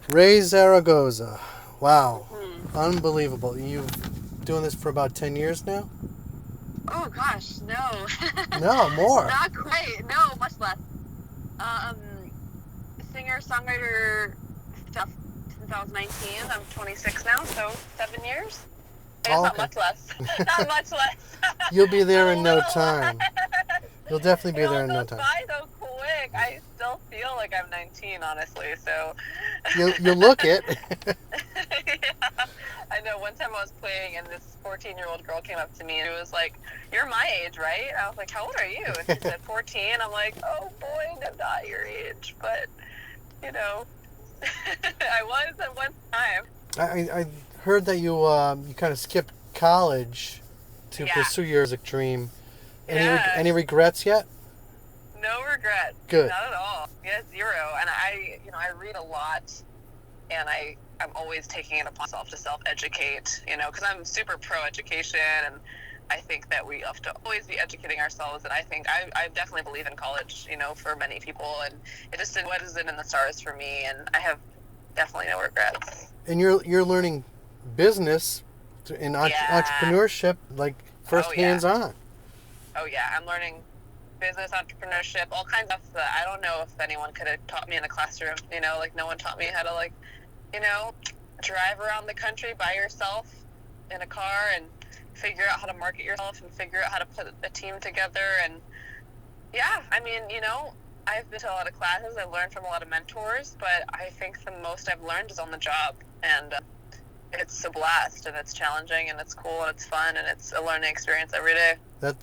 Raye Zaragoza. Wow. Hmm. Unbelievable. You've doing this for about 10 years now? Oh gosh, no, No, more. not quite. No, much less. Um, Singer songwriter stuff since I was 19. I'm 26 now, so 7 years. I guess Oh, not okay. much less. Not much less, You'll be but there a in no little. time. You'll definitely It be there all in no goes time. by so quick. I still feel like I'm 19, honestly. So, You look it. yeah. I know one time I was playing and this 14-year-old girl came up to me and it was like, "You're my age, right?" I was like, "How old are you?" And she said 14. I'm like, "Oh boy, I'm not your age," but you know, I was at one time. I heard that you kind of skipped college to Yeah, pursue your music dream. yeah. Any regrets yet? No regrets, Good. not at all. Yeah, zero. And I read a lot, and I'm always taking it upon myself to self-educate. Because I'm super pro-education, and I think that we have to always be educating ourselves. And I think I definitely believe in college. For many people, and it just wasn't in the stars for me. And I have definitely no regrets. And you're learning business in Yeah. entrepreneurship like Oh first yeah. hands on. Oh yeah. I'm learning business entrepreneurship, all kinds of stuff that I don't know if anyone could have taught me in a classroom. Like no one taught me how to you know, drive around the country by yourself in a car and figure out how to market yourself and figure out how to put a team together. And yeah, I mean, I've been to a lot of classes. I've learned from a lot of mentors, but I think the most I've learned is on the job. And it's a blast, and it's challenging, and it's cool, and it's fun, and it's a learning experience every day.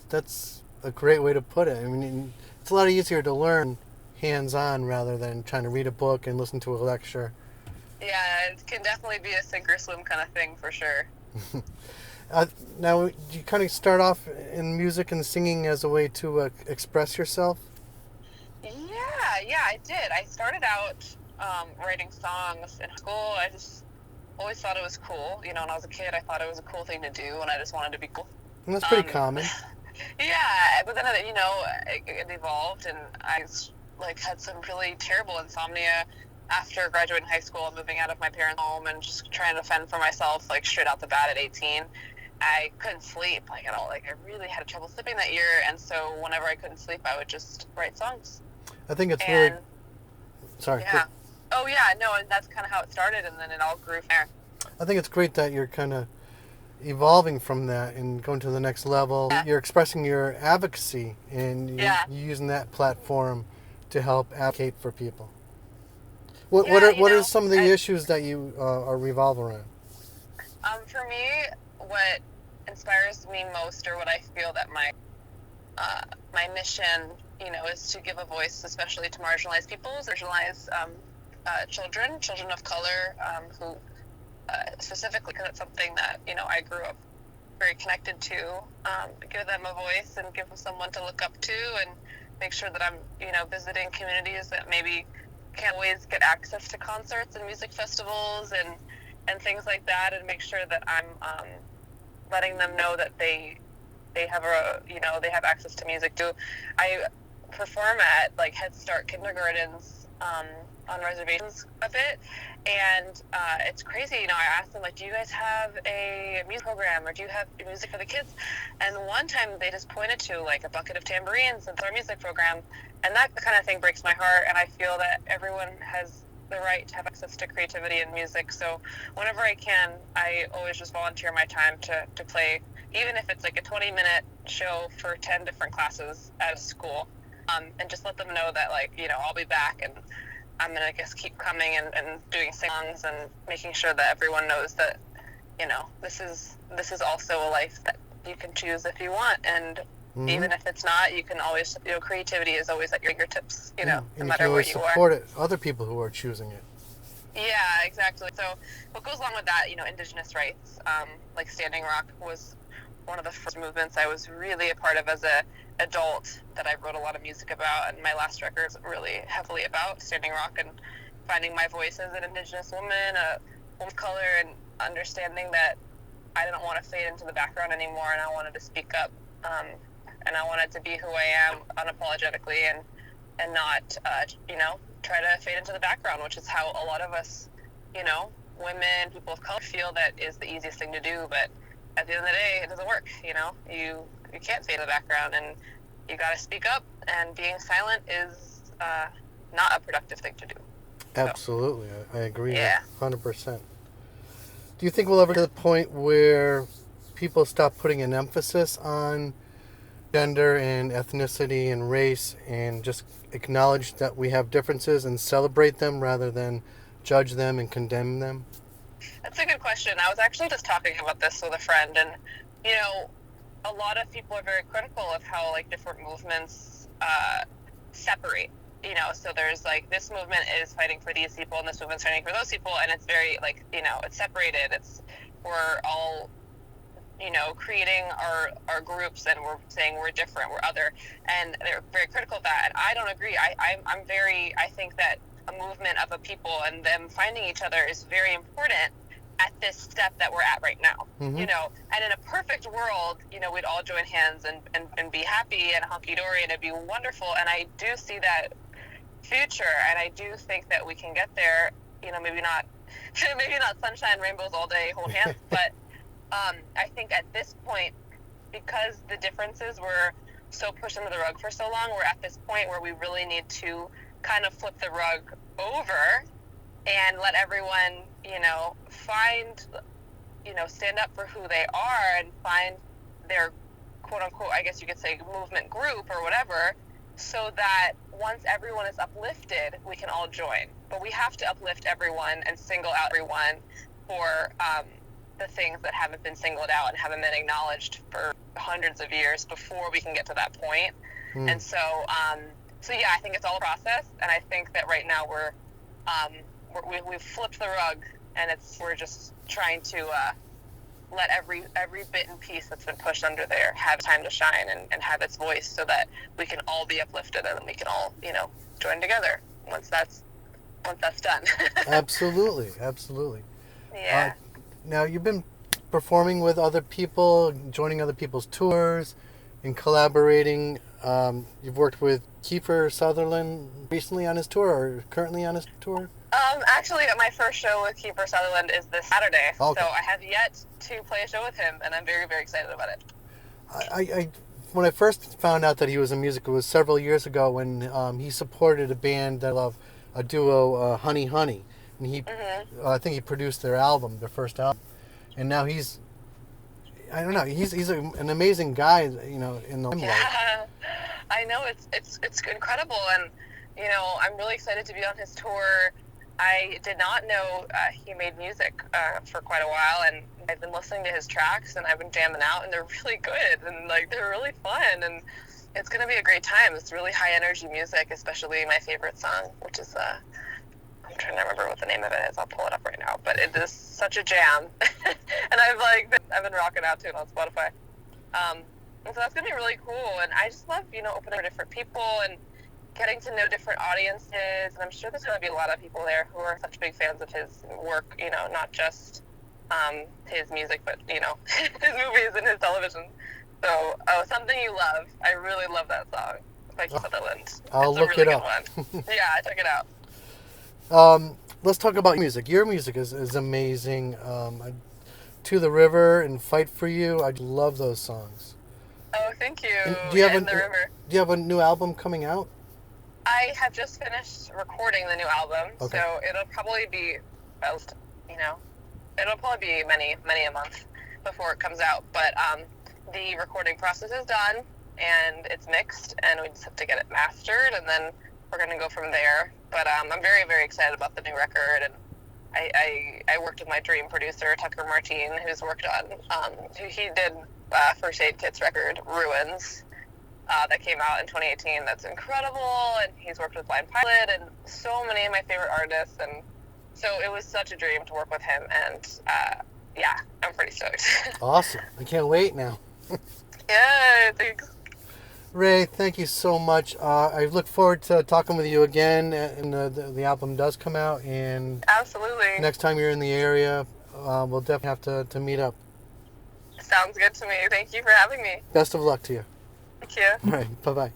That's a great way to put it. I mean, it's a lot easier to learn hands on rather than trying to read a book and listen to a lecture. Yeah, it can definitely be a sink or swim kind of thing for sure. uh, Now, you kind of start off in music and singing as a way to express yourself. Yeah, I did. I started out writing songs in school. I just always thought it was cool. When I was a kid, I thought it was a cool thing to do, and I just wanted to be cool. And that's pretty Um, common. yeah, but then it evolved, and had some really terrible insomnia after graduating high school and moving out of my parents' home and just trying to fend for myself like straight out the bat at 18. I couldn't sleep like at all. Like I really had trouble sleeping that year, and so whenever I couldn't sleep, I would just write songs. I think it's really And sorry. yeah. Oh yeah, no, and that's kind of how it started, and then it all grew from there. I think it's great that you're kind of evolving from that and going to the next level. Yeah. You're expressing your advocacy and Yeah. you're using that platform to help advocate for people. Yeah, What are some of the issues that you are revolve around? for me, what inspires me most, or what I feel that my mission, is to give a voice, especially to marginalized peoples, marginalized children of color, who specifically because it's something that I grew up very connected to. Give them a voice and give them someone to look up to, and make sure that I'm visiting communities that maybe can't always get access to concerts and music festivals and things like that, and make sure that I'm letting them know that they have they have access to music too. I perform at like Head Start kindergartens on reservations a bit, and it's crazy. I asked them like, "Do you guys have a music program, or do you have music for the kids?" And one time they just pointed to like a bucket of tambourines and our music program, and that kind of thing breaks my heart. And I feel that everyone has the right to have access to creativity and music. So whenever I can, I always just volunteer my time to play, even if it's like a 20-minute show for 10 different classes at a school, and just let them know that I'll be back, and I'm gonna keep coming and doing songs and making sure that everyone knows that this is also a life that you can choose if you want, and Mm-hmm. even if it's not, you can always creativity is always at your fingertips, Yeah, no and you can matter where always you are. support it. Other people who are choosing it. Yeah, exactly. So what goes along with that, Indigenous rights, like Standing Rock was one of the first movements I was really a part of as a adult that I wrote a lot of music about, and my last record is really heavily about Standing Rock and finding my voice as an Indigenous woman, a woman of color, and understanding that I didn't want to fade into the background anymore, and I wanted to speak up, and I wanted to be who I am unapologetically, and not try to fade into the background, which is how a lot of us women, people of color feel that is the easiest thing to do, but at the end of the day, it doesn't work. You can't fade in the background, and you got to speak up. And being silent is not a productive thing to do. Absolutely, I agree. Yeah. 100%. Do you think we'll ever get to the point where people stop putting an emphasis on gender and ethnicity and race and just acknowledge that we have differences and celebrate them rather than judge them and condemn them? That's a good question. I was actually just talking about this with a friend, and a lot of people are very critical of how different movements separate. So there's this movement is fighting for these people, and this movement's fighting for those people, and it's very it's separated. We're all creating our groups, and we're saying we're different, we're other, and they're very critical of that. And I don't agree. I think that a movement of a people and them finding each other is very important at this step that we're at right now. Mm-hmm. And in a perfect world, we'd all join hands and be happy and hunky-dory, and it'd be wonderful. And I do see that future, and I do think that we can get there. Maybe not sunshine, rainbows all day, hold hands, but I think at this point, because the differences were so pushed under the rug for so long, we're at this point where we really need to kind of flip the rug over and let everyone, stand up for who they are and find their quote unquote, I guess you could say, movement group or whatever, so that once everyone is uplifted, we can all join. But we have to uplift everyone and single out everyone for the things that haven't been singled out and haven't been acknowledged for hundreds of years before we can get to that point. And so yeah, I think it's all a process, and I think that right now we've flipped the rug, and we're just trying to let every bit and piece that's been pushed under there have time to shine and have its voice, so that we can all be uplifted and we can all join together once that's done. Absolutely. Yeah. Now, you've been performing with other people, joining other people's tours, and collaborating. You've worked with Kiefer Sutherland recently on his tour, or currently on his tour? Actually, my first show with Kiefer Sutherland is this Saturday, okay. So I have yet to play a show with him, and I'm very, very excited about it. I when I first found out that he was a music, it was several years ago when he supported a band that I love, a duo, Honey Honey. And he, I think he produced their first album, and now he's an amazing guy, in the limelight. Yeah, I know it's incredible, and I'm really excited to be on his tour. I did not know he made music for quite a while, and I've been listening to his tracks, and I've been jamming out, and they're really good, and they're really fun, and it's gonna be a great time. It's really high energy music, especially my favorite song, which is I'm trying to remember what the name of it is. I'll pull it up right now. But it is such a jam, and I've been rocking out to it on Spotify. And so that's gonna be really cool. And I just love opening for different people and getting to know different audiences. And I'm sure there's gonna be a lot of people there who are such big fans of his work. Not just his music, but his movies and his television. So Something You Love. I really love that song by Keith Sutherland. I'll look it up. Yeah, check it out. Let's talk about music. Your music is amazing. To the River and Fight for You. I love those songs. Oh, thank you. Do you have a new album coming out? I have just finished recording the new album, okay. So it'll probably be, it'll probably be many a month before it comes out. But the recording process is done, and it's mixed, and we just have to get it mastered, and then we're going to go from there. But I'm very, very excited about the new record, and I worked with my dream producer, Tucker Martine, who's worked on, he did First Aid Kit's record, Ruins, that came out in 2018. That's incredible, and he's worked with Blind Pilot and so many of my favorite artists, and so it was such a dream to work with him, and yeah, I'm pretty stoked. Awesome. I can't wait now. Yeah, thanks. Raye, thank you so much. I look forward to talking with you again, and the album does come out. And absolutely. Next time you're in the area, we'll definitely have to meet up. Sounds good to me. Thank you for having me. Best of luck to you. Thank you. All right. Bye-bye.